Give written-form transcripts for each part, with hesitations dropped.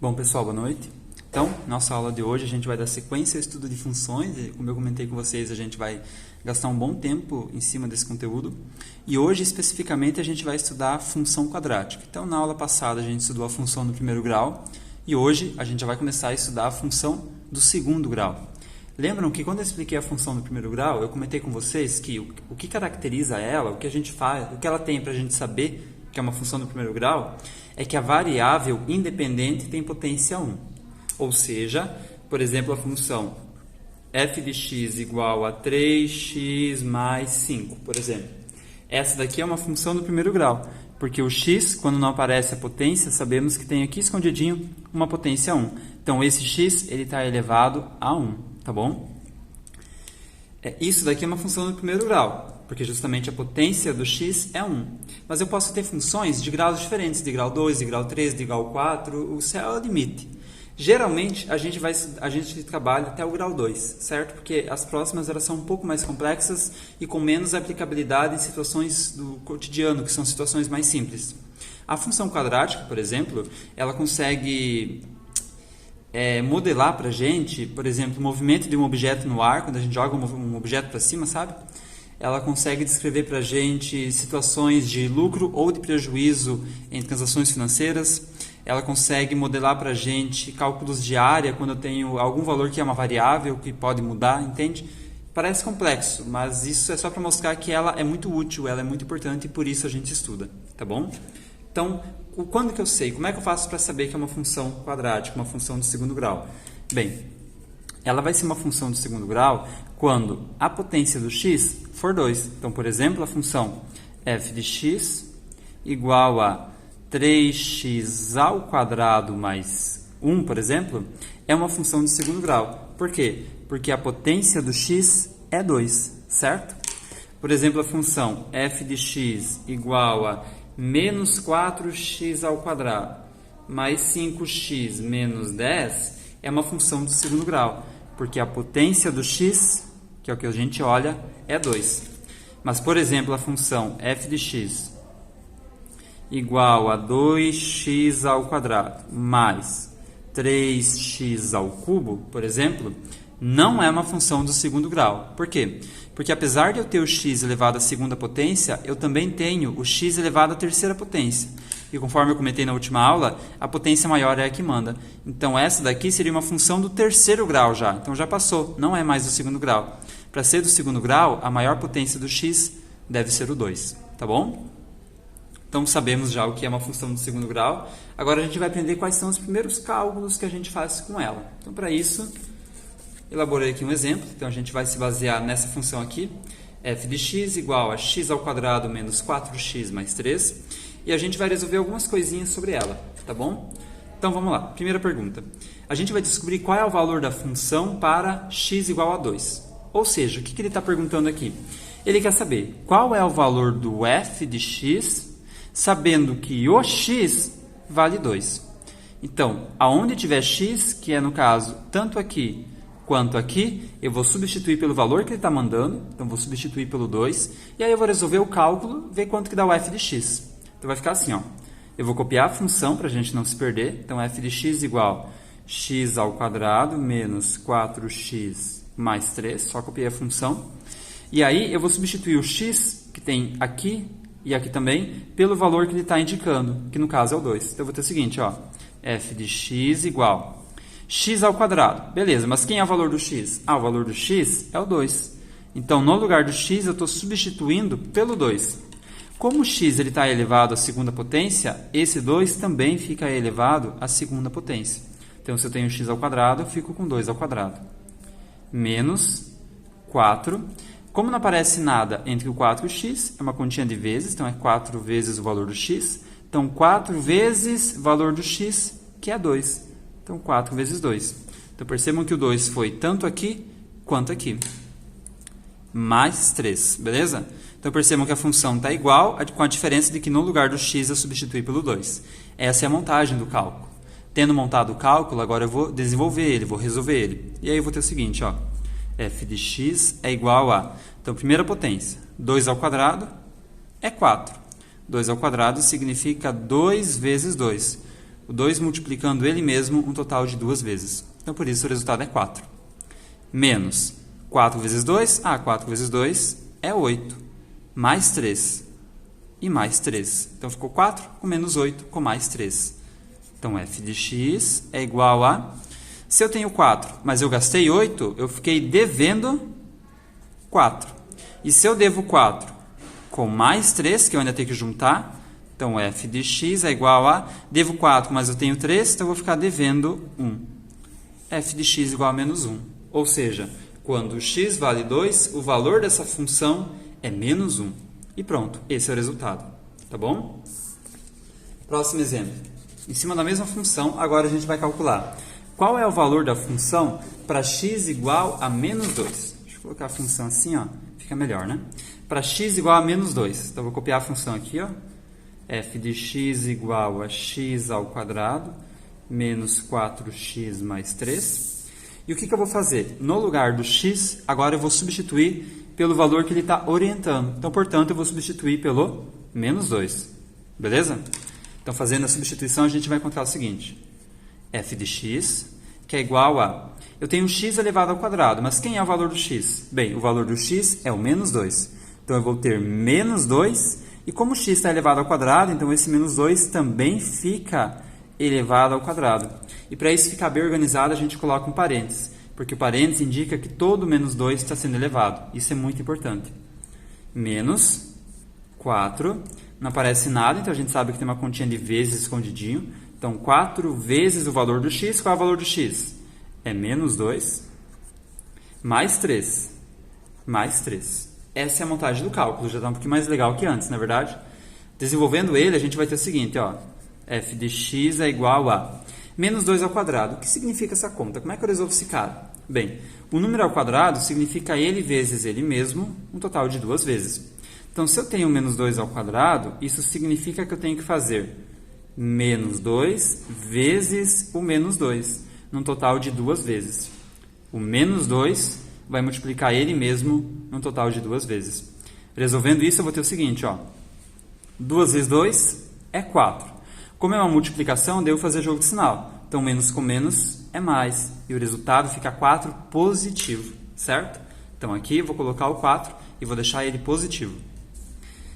Bom, pessoal, boa noite. Então, nossa aula de hoje a gente vai dar sequência ao estudo de funções. E, como eu comentei com vocês, a gente vai gastar um bom tempo em cima desse conteúdo. E hoje, especificamente, a gente vai estudar a função quadrática. Então, na aula passada, a gente estudou a função do primeiro grau. E hoje, a gente já vai começar a estudar a função do segundo grau. Lembram que quando eu expliquei a função do primeiro grau, eu comentei com vocês que o que caracteriza ela, o que a gente faz, o que ela tem para a gente saber que é uma função do primeiro grau, é que a variável independente tem potência 1. Ou seja, por exemplo, a função f de x igual a 3x mais 5, por exemplo. Essa daqui é uma função do primeiro grau, porque o x, quando não aparece a potência, sabemos que tem aqui escondidinho uma potência 1. Então, esse x está elevado a 1, tá bom? Isso daqui é uma função do primeiro grau, porque justamente a potência do x é 1. Mas eu posso ter funções de graus diferentes, de grau 2, de grau 3, de grau 4, o céu é o limite. Geralmente, a gente trabalha até o grau 2, certo? Porque as próximas elas são um pouco mais complexas e com menos aplicabilidade em situações do cotidiano, que são situações mais simples. A função quadrática, por exemplo, ela consegue modelar para a gente, por exemplo, o movimento de um objeto no ar, quando a gente joga um objeto para cima, sabe? Ela consegue descrever para a gente situações de lucro ou de prejuízo em transações financeiras. Ela consegue modelar para a gente cálculos de área, quando eu tenho algum valor que é uma variável, que pode mudar, entende? Parece complexo, mas isso é só para mostrar que ela é muito útil, ela é muito importante e por isso a gente estuda, tá bom? Então, quando que eu sei? Como é que eu faço para saber que é uma função quadrática, uma função de segundo grau? Bem, ela vai ser uma função de segundo grau quando a potência do x for 2. Então, por exemplo, a função f de x igual a 3x ao quadrado mais 1, por exemplo, é uma função de segundo grau. Por quê? Porque a potência do x é 2, certo? Por exemplo, a função f de x igual a menos 4x ao quadrado mais 5x menos 10 é uma função de segundo grau, porque a potência do x, que é o que a gente olha, é 2. Mas, por exemplo, a função f de x igual a 2x ao quadrado mais 3x ao cubo, por exemplo, não é uma função do segundo grau. Por quê? Porque apesar de eu ter o x elevado à segunda potência, eu também tenho o x elevado à terceira potência. E conforme eu comentei na última aula, a potência maior é a que manda. Então essa daqui seria uma função do terceiro grau já. Então já passou, não é mais do segundo grau. Para ser do segundo grau, a maior potência do x deve ser o 2, tá bom? Então sabemos já o que é uma função do segundo grau. Agora a gente vai aprender quais são os primeiros cálculos que a gente faz com ela. Então para isso, elaborei aqui um exemplo. Então a gente vai se basear nessa função aqui, f de x igual a x ao quadrado menos 4x mais 3. E a gente vai resolver algumas coisinhas sobre ela, tá bom? Então vamos lá. Primeira pergunta. A gente vai descobrir qual é o valor da função para x igual a 2. Ou seja, o que ele está perguntando aqui? Ele quer saber qual é o valor do f de x, sabendo que o x vale 2. Então, aonde tiver x, que é no caso tanto aqui quanto aqui, eu vou substituir pelo valor que ele está mandando, então vou substituir pelo 2, e aí eu vou resolver o cálculo, ver quanto que dá o f de x. Então vai ficar assim, ó. Eu vou copiar a função para a gente não se perder, então f de x igual x ao quadrado menos 4x mais 3, só copiei a função. E aí eu vou substituir o x, que tem aqui e aqui também, pelo valor que ele está indicando, que no caso é o 2. Então eu vou ter o seguinte, ó, f de x igual x ao quadrado. Beleza, mas quem é o valor do x? O valor do x é o 2. Então, no lugar do x, eu estou substituindo pelo 2. Como o x está elevado à segunda potência, esse 2 também fica elevado à segunda potência. Então, se eu tenho x ao quadrado, eu fico com 2 ao quadrado. Menos 4. Como não aparece nada entre o 4 e o x, é uma continha de vezes, então é 4 vezes o valor do x. Então, 4 vezes o valor do x, que é 2. Então, 4 vezes 2. Então, percebam que o 2 foi tanto aqui quanto aqui. Mais 3, beleza? Então, percebam que a função está igual, com a diferença de que no lugar do x eu substituí pelo 2. Essa é a montagem do cálculo. Tendo montado o cálculo, agora eu vou desenvolver ele, vou resolver ele. E aí eu vou ter o seguinte, ó, f de x é igual a... Então, primeira potência, 2 ao quadrado é 4. 2 ao quadrado significa 2 vezes 2. O 2 multiplicando ele mesmo um total de 2 vezes. Então, por isso, o resultado é 4. Menos 4 vezes 2. 4 vezes 2 é 8. Mais 3. E mais 3. Então, ficou 4 com menos 8 com mais 3. Então, f de x é igual a... Se eu tenho 4, mas eu gastei 8, eu fiquei devendo 4. E se eu devo 4 com mais 3, que eu ainda tenho que juntar, então f de x é igual a... Devo 4, mas eu tenho 3, então eu vou ficar devendo 1. F de x igual a menos 1. Ou seja, quando x vale 2, o valor dessa função é menos 1. E pronto, esse é o resultado. Tá bom? Próximo exemplo. Em cima da mesma função, agora a gente vai calcular qual é o valor da função para x igual a menos 2. Deixa eu colocar a função assim, ó, fica melhor, né? Para x igual a menos 2. Então, eu vou copiar a função aqui, ó. F de x igual a x ao quadrado menos 4x mais 3. E o que eu vou fazer? No lugar do x, agora eu vou substituir pelo valor que ele está orientando. Então, portanto, eu vou substituir pelo menos 2. Beleza? Então, fazendo a substituição, a gente vai encontrar o seguinte. F de x, que é igual a... Eu tenho x elevado ao quadrado, mas quem é o valor do x? Bem, o valor do x é o menos 2. Então, eu vou ter menos 2, e como o x está elevado ao quadrado, então esse menos 2 também fica elevado ao quadrado. E para isso ficar bem organizado, a gente coloca um parênteses, porque o parênteses indica que todo menos 2 está sendo elevado. Isso é muito importante. Menos 4, não aparece nada, então a gente sabe que tem uma continha de vezes escondidinho. Então, 4 vezes o valor do x. Qual é o valor do x? É menos 2, mais 3, mais 3. Essa é a montagem do cálculo, já está um pouquinho mais legal que antes, na verdade. Desenvolvendo ele, a gente vai ter o seguinte, ó. F de x é igual a menos 2 ao quadrado. O que significa essa conta? Como é que eu resolvo esse cara? Bem, o número ao quadrado significa ele vezes ele mesmo, um total de 2 vezes. Então, se eu tenho menos 2 ao quadrado, isso significa que eu tenho que fazer menos 2 vezes o menos 2, num total de 2 vezes. O menos 2 vai multiplicar ele mesmo num total de 2 vezes. Resolvendo isso, eu vou ter o seguinte, ó. 2 vezes 2 é 4. Como é uma multiplicação, eu devo fazer jogo de sinal. Então, menos com menos é mais. E o resultado fica 4 positivo, certo? Então, aqui eu vou colocar o 4 e vou deixar ele positivo.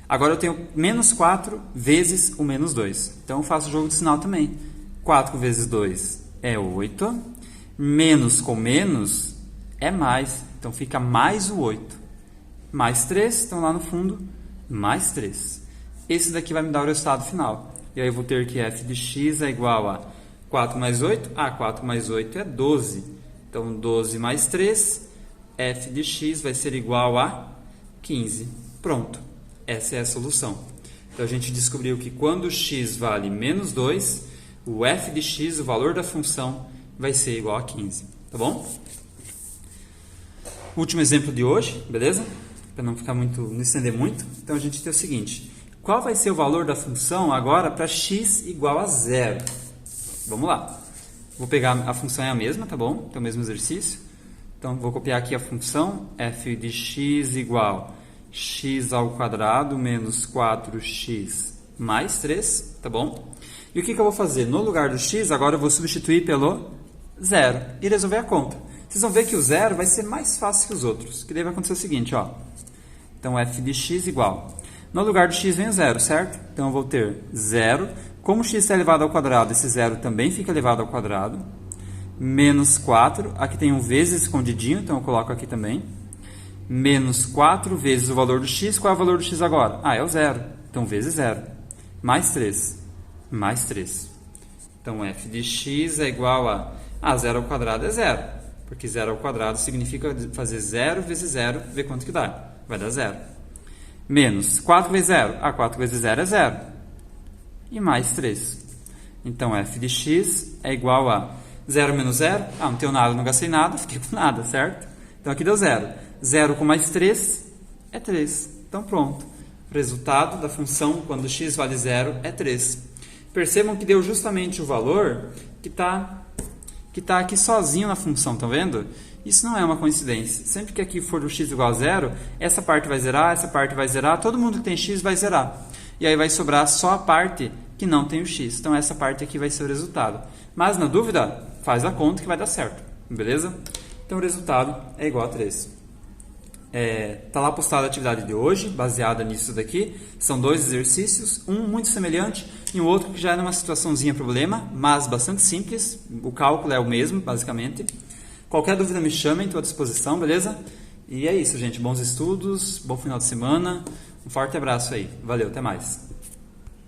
Agora, eu tenho menos 4 vezes o menos 2. Então, eu faço jogo de sinal também. 4 vezes 2 é 8. Menos com menos é mais. Então, fica mais o 8. Mais 3, então lá no fundo, mais 3. Esse daqui vai me dar o resultado final. E aí eu vou ter que f de x é igual a 4 mais 8. 4 mais 8 é 12. Então, 12 mais 3, f de x vai ser igual a 15. Pronto. Essa é a solução. Então, a gente descobriu que quando x vale menos 2, o f de x, o valor da função, vai ser igual a 15. Tá bom? Último exemplo de hoje, beleza? Para não ficar muito, não estender muito. Então, a gente tem o seguinte. Qual vai ser o valor da função agora para x igual a 0? Vamos lá. Vou pegar a função é a mesma, tá bom? Então, o mesmo exercício. Então, vou copiar aqui a função f de x igual a x ao quadrado menos 4x mais 3, tá bom? E o que eu vou fazer? No lugar do x, agora eu vou substituir pelo 0 e resolver a conta. Vocês vão ver que o 0 vai ser mais fácil que os outros. Que daí vai acontecer o seguinte, ó. Então, f de x igual. No lugar do x vem o 0, certo? Então, eu vou ter 0. Como o x está elevado ao quadrado, esse 0 também fica elevado ao quadrado. Menos 4. Aqui tem um vezes escondidinho, então eu coloco aqui também. Menos 4 vezes o valor do x. Qual é o valor do x agora? É o 0. Então, vezes 0. Mais 3. Mais 3. Então, f de x é igual a... 0 ao quadrado é 0. Porque 0 ao quadrado significa fazer 0 vezes 0, ver quanto que dá. Vai dar 0. Menos 4 vezes 0. 4 vezes 0 é 0. E mais 3. Então, f de x é igual a 0 menos 0. Não tenho nada, não gastei nada, fiquei com nada, certo? Então, aqui deu 0. 0 com mais 3 é 3. Então, pronto. O resultado da função, quando x vale 0, é 3. Percebam que deu justamente o valor que está aqui sozinho na função, estão vendo? Isso não é uma coincidência. Sempre que aqui for o x igual a 0, essa parte vai zerar, essa parte vai zerar, todo mundo que tem x vai zerar. E aí vai sobrar só a parte que que não tem o x. Então, essa parte aqui vai ser o resultado. Mas, na dúvida, faz a conta que vai dar certo, beleza? Então, o resultado é igual a 3. Tá lá postada a atividade de hoje, baseada nisso daqui. São 2 exercícios, um muito semelhante e um outro que já é numa situaçãozinha problema, mas bastante simples. O cálculo é o mesmo, basicamente. Qualquer dúvida me chama, estou à disposição, beleza? E é isso, gente. Bons estudos, bom final de semana. Um forte abraço aí. Valeu, até mais.